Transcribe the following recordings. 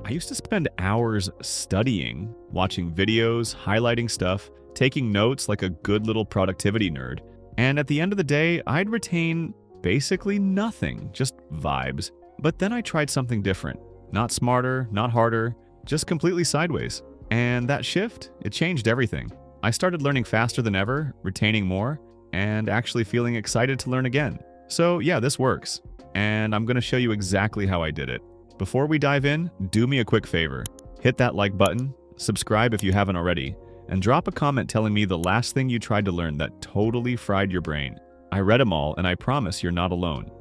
I used to spend hours studying, watching videos, highlighting stuff, taking notes like a good little productivity nerd. And at the end of the day, I'd retain basically nothing, just vibes. But then I tried something different. Not smarter, not harder, just completely sideways. And that shift, it changed everything. I started learning faster than ever, retaining more, and actually feeling excited to learn again. So yeah, this works. And I'm going to show you exactly how I did it. Before we dive in, do me a quick favor. Hit that like button, subscribe if you haven't already, and drop a comment telling me the last thing you tried to learn that totally fried your brain. I read them all, and I promise you're not alone.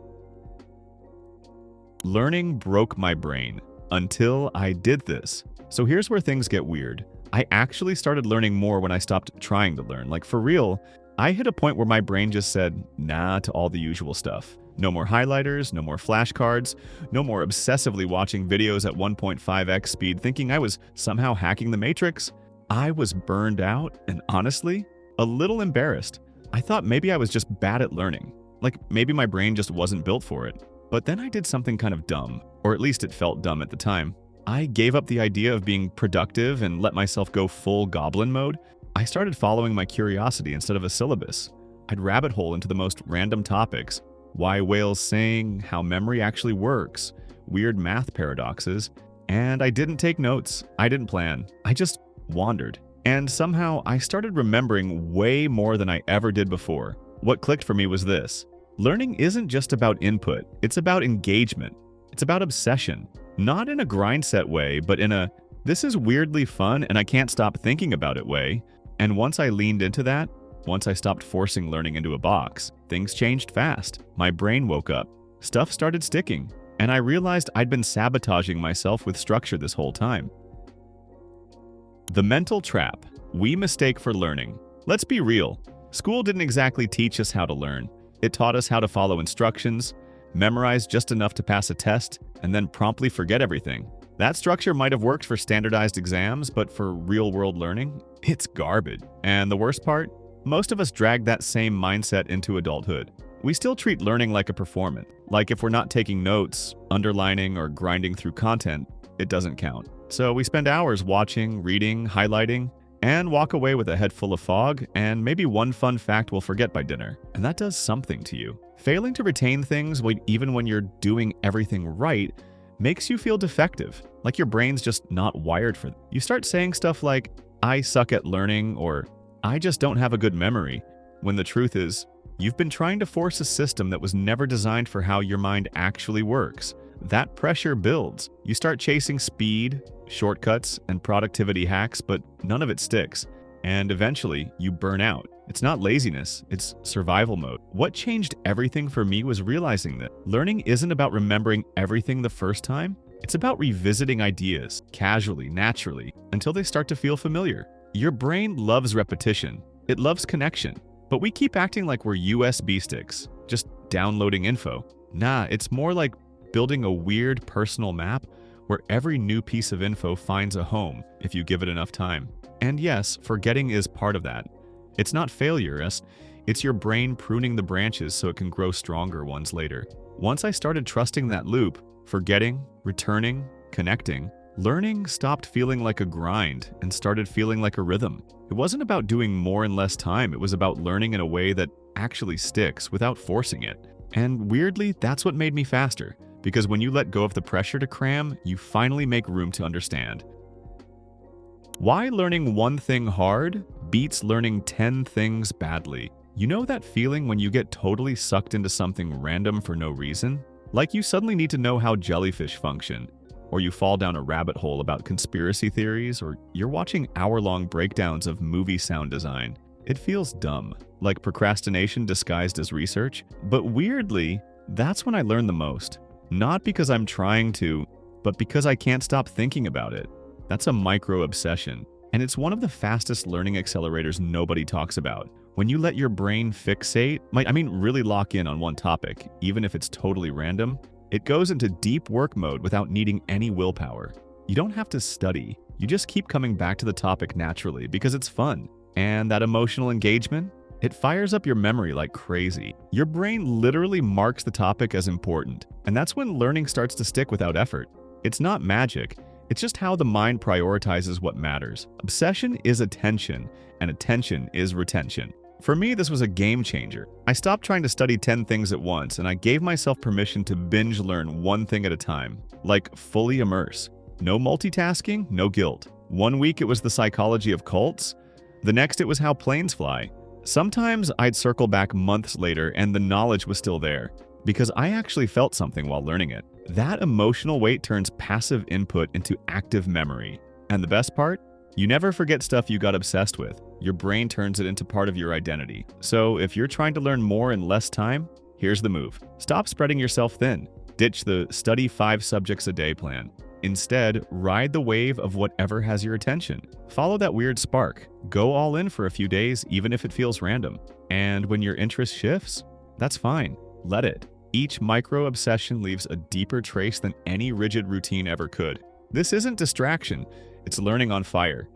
Learning broke my brain until I did this. So here's where things get weird. I actually started learning more when I stopped trying to learn. Like for real, I hit a point where my brain just said nah to all the usual stuff. No more highlighters, no more flashcards, no more obsessively watching videos at 1.5x speed thinking I was somehow hacking the matrix. I was burned out and honestly, a little embarrassed. I thought maybe I was just bad at learning. Like maybe my brain just wasn't built for it. But then I did something kind of dumb, or at least it felt dumb at the time. I gave up the idea of being productive and let myself go full goblin mode. I started following my curiosity instead of a syllabus. I'd rabbit hole into the most random topics. Why whales sing, how memory actually works, weird math paradoxes, and I didn't take notes. I didn't plan. I just wandered. And somehow I started remembering way more than I ever did before. What clicked for me was this. Learning isn't just about input, it's about engagement. It's about obsession. Not in a grind set way, but in a, this is weirdly fun and I can't stop thinking about it way. And once I leaned into that, once I stopped forcing learning into a box, things changed fast. My brain woke up. Stuff started sticking. And I realized I'd been sabotaging myself with structure this whole time. The mental trap we mistake for learning. Let's be real. School didn't exactly teach us how to learn. It taught us how to follow instructions, memorize just enough to pass a test, and then promptly forget everything. That structure might have worked for standardized exams, but for real-world learning, it's garbage. And the worst part? Most of us drag that same mindset into adulthood. We still treat learning like a performance. Like if we're not taking notes, underlining, or grinding through content, it doesn't count. So we spend hours watching, reading, highlighting, and walk away with a head full of fog, and maybe one fun fact we'll forget by dinner. And that does something to you. Failing to retain things, even when you're doing everything right, makes you feel defective, like your brain's just not wired for it. You start saying stuff like, I suck at learning, or I just don't have a good memory, when the truth is, you've been trying to force a system that was never designed for how your mind actually works. That pressure builds. You start chasing speed, shortcuts, and productivity hacks, but none of it sticks. And eventually, you burn out. It's not laziness, it's survival mode. What changed everything for me was realizing that learning isn't about remembering everything the first time. It's about revisiting ideas, casually, naturally, until they start to feel familiar. Your brain loves repetition. It loves connection. But we keep acting like we're USB sticks, just downloading info. Nah, it's more like building a weird personal map where every new piece of info finds a home if you give it enough time. And yes, forgetting is part of that. It's not failure, it's your brain pruning the branches so it can grow stronger ones later. Once I started trusting that loop, forgetting, returning, connecting, learning stopped feeling like a grind and started feeling like a rhythm. It wasn't about doing more in less time, it was about learning in a way that actually sticks without forcing it. And weirdly, that's what made me faster. Because when you let go of the pressure to cram, you finally make room to understand. Why learning one thing hard beats learning 10 things badly. You know that feeling when you get totally sucked into something random for no reason? Like you suddenly need to know how jellyfish function, or you fall down a rabbit hole about conspiracy theories, or you're watching hour-long breakdowns of movie sound design. It feels dumb, like procrastination disguised as research. But weirdly, that's when I learn the most. Not because I'm trying to, but because I can't stop thinking about it. That's a micro-obsession, and it's one of the fastest learning accelerators nobody talks about. When you let your brain fixate, really lock in on one topic, even if it's totally random, it goes into deep work mode without needing any willpower. You don't have to study, you just keep coming back to the topic naturally because it's fun. And that emotional engagement, it fires up your memory like crazy. Your brain literally marks the topic as important, and that's when learning starts to stick without effort. It's not magic, It's just how the mind prioritizes what matters. Obsession is attention, and attention is retention. For me, this was a game changer. I stopped trying to study 10 things at once, and I gave myself permission to binge learn one thing at a time, like fully immerse. No multitasking, no guilt. One week it was the psychology of cults, the next it was how planes fly. Sometimes I'd circle back months later and the knowledge was still there, because I actually felt something while learning it. That emotional weight turns passive input into active memory. And the best part? You never forget stuff you got obsessed with. Your brain turns it into part of your identity. So if you're trying to learn more in less time, here's the move. Stop spreading yourself thin. Ditch the study 5 subjects a day plan. Instead, ride the wave of whatever has your attention. Follow that weird spark. Go all in for a few days, even if it feels random. And when your interest shifts, that's fine. Let it. Each micro-obsession leaves a deeper trace than any rigid routine ever could. This isn't distraction, it's learning on fire.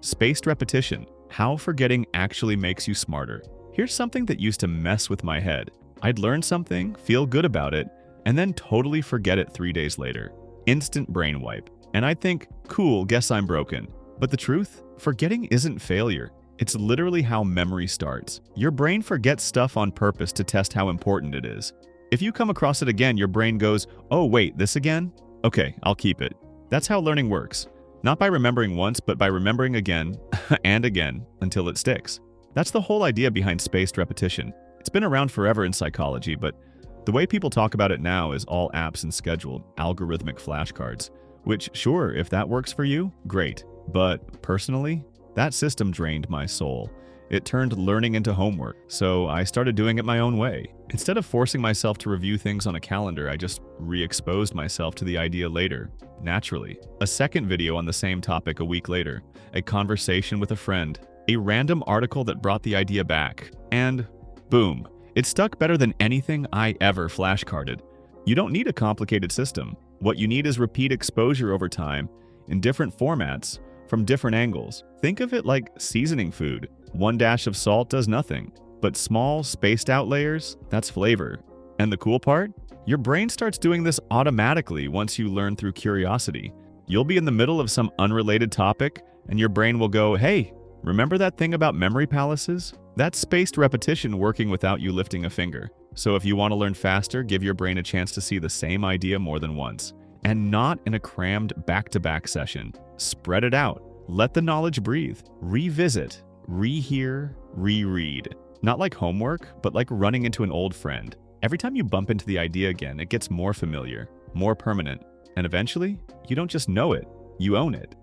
Spaced repetition. How forgetting actually makes you smarter. Here's something that used to mess with my head. I'd learn something, feel good about it, and then totally forget it 3 days later. Instant brain wipe. And I'd think, cool, guess I'm broken. But the truth? Forgetting isn't failure. It's literally how memory starts. Your brain forgets stuff on purpose to test how important it is. If you come across it again, your brain goes, oh wait, this again? Okay, I'll keep it. That's how learning works. Not by remembering once, but by remembering again and again until it sticks. That's the whole idea behind spaced repetition. It's been around forever in psychology, but the way people talk about it now is all apps and scheduled, algorithmic flashcards. Which, sure, if that works for you, great. But personally, that system drained my soul. It turned learning into homework, so I started doing it my own way. Instead of forcing myself to review things on a calendar, I just re-exposed myself to the idea later, naturally. A second video on the same topic a week later, a conversation with a friend, a random article that brought the idea back, and boom. It stuck better than anything I ever flashcarded. You don't need a complicated system. What you need is repeat exposure over time, in different formats, from different angles. Think of it like seasoning food. One dash of salt does nothing, but small, spaced out layers, that's flavor. And the cool part? Your brain starts doing this automatically once you learn through curiosity. You'll be in the middle of some unrelated topic, and your brain will go, hey, remember that thing about memory palaces? That's spaced repetition working without you lifting a finger. So if you want to learn faster, give your brain a chance to see the same idea more than once. And not in a crammed back-to-back session. Spread it out. Let the knowledge breathe. Revisit. Rehear. Reread. Not like homework, but like running into an old friend. Every time you bump into the idea again, it gets more familiar, more permanent. And eventually, you don't just know it, you own it.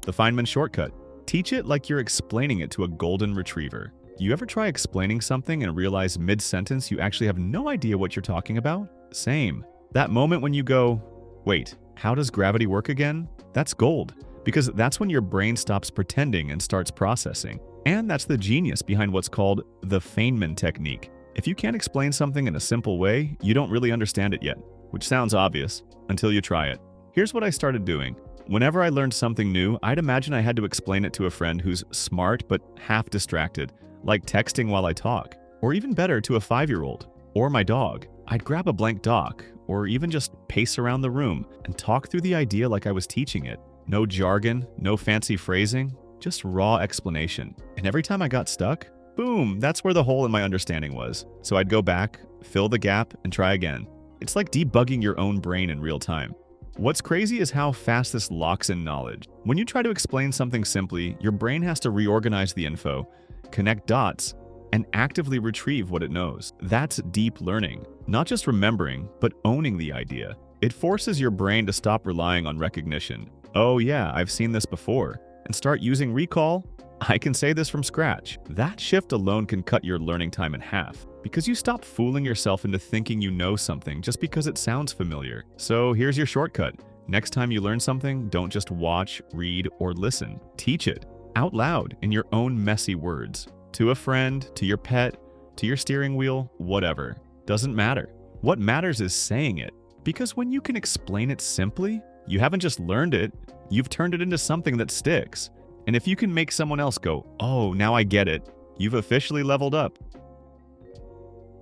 The Feynman shortcut. Teach it like you're explaining it to a golden retriever. You ever try explaining something and realize mid-sentence you actually have no idea what you're talking about? Same. That moment when you go, wait, how does gravity work again? That's gold, because that's when your brain stops pretending and starts processing. And that's the genius behind what's called the Feynman technique. If you can't explain something in a simple way, you don't really understand it yet, which sounds obvious until you try it. Here's what I started doing. Whenever I learned something new, I'd imagine I had to explain it to a friend who's smart but half distracted, like texting while I talk, or even better, to a 5-year-old, or my dog. I'd grab a blank doc, or even just pace around the room and talk through the idea like I was teaching it. No jargon, no fancy phrasing, just raw explanation. And every time I got stuck, boom, that's where the hole in my understanding was. So I'd go back, fill the gap, and try again. It's like debugging your own brain in real time. What's crazy is how fast this locks in knowledge. When you try to explain something simply, your brain has to reorganize the info, connect dots, and actively retrieve what it knows. That's deep learning. Not just remembering, but owning the idea. It forces your brain to stop relying on recognition. Oh yeah, I've seen this before. And start using recall. I can say this from scratch. That shift alone can cut your learning time in half, because you stop fooling yourself into thinking you know something just because it sounds familiar. So here's your shortcut. Next time you learn something, don't just watch, read, or listen. Teach it out loud in your own messy words. To a friend, to your pet, to your steering wheel, whatever. Doesn't matter. What matters is saying it. Because when you can explain it simply, you haven't just learned it, you've turned it into something that sticks. And if you can make someone else go, oh, now I get it, you've officially leveled up.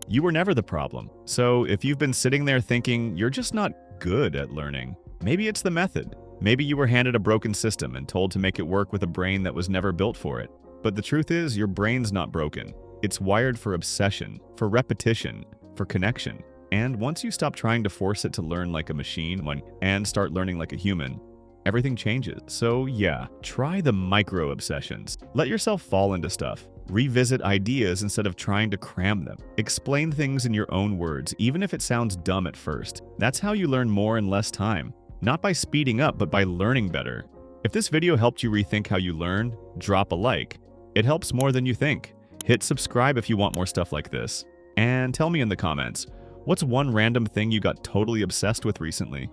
You were never the problem. So if you've been sitting there thinking you're just not good at learning, Maybe it's the method. Maybe you were handed a broken system and told to make it work with a brain that was never built for it. But the truth is, your brain's not broken. It's wired for obsession, for repetition, for connection. And once you stop trying to force it to learn like a machine and start learning like a human, everything changes. So yeah, try the micro-obsessions. Let yourself fall into stuff. Revisit ideas instead of trying to cram them. Explain things in your own words, even if it sounds dumb at first. That's how you learn more in less time. Not by speeding up, but by learning better. If this video helped you rethink how you learn, drop a like. It helps more than you think. Hit subscribe if you want more stuff like this. And tell me in the comments, what's one random thing you got totally obsessed with recently?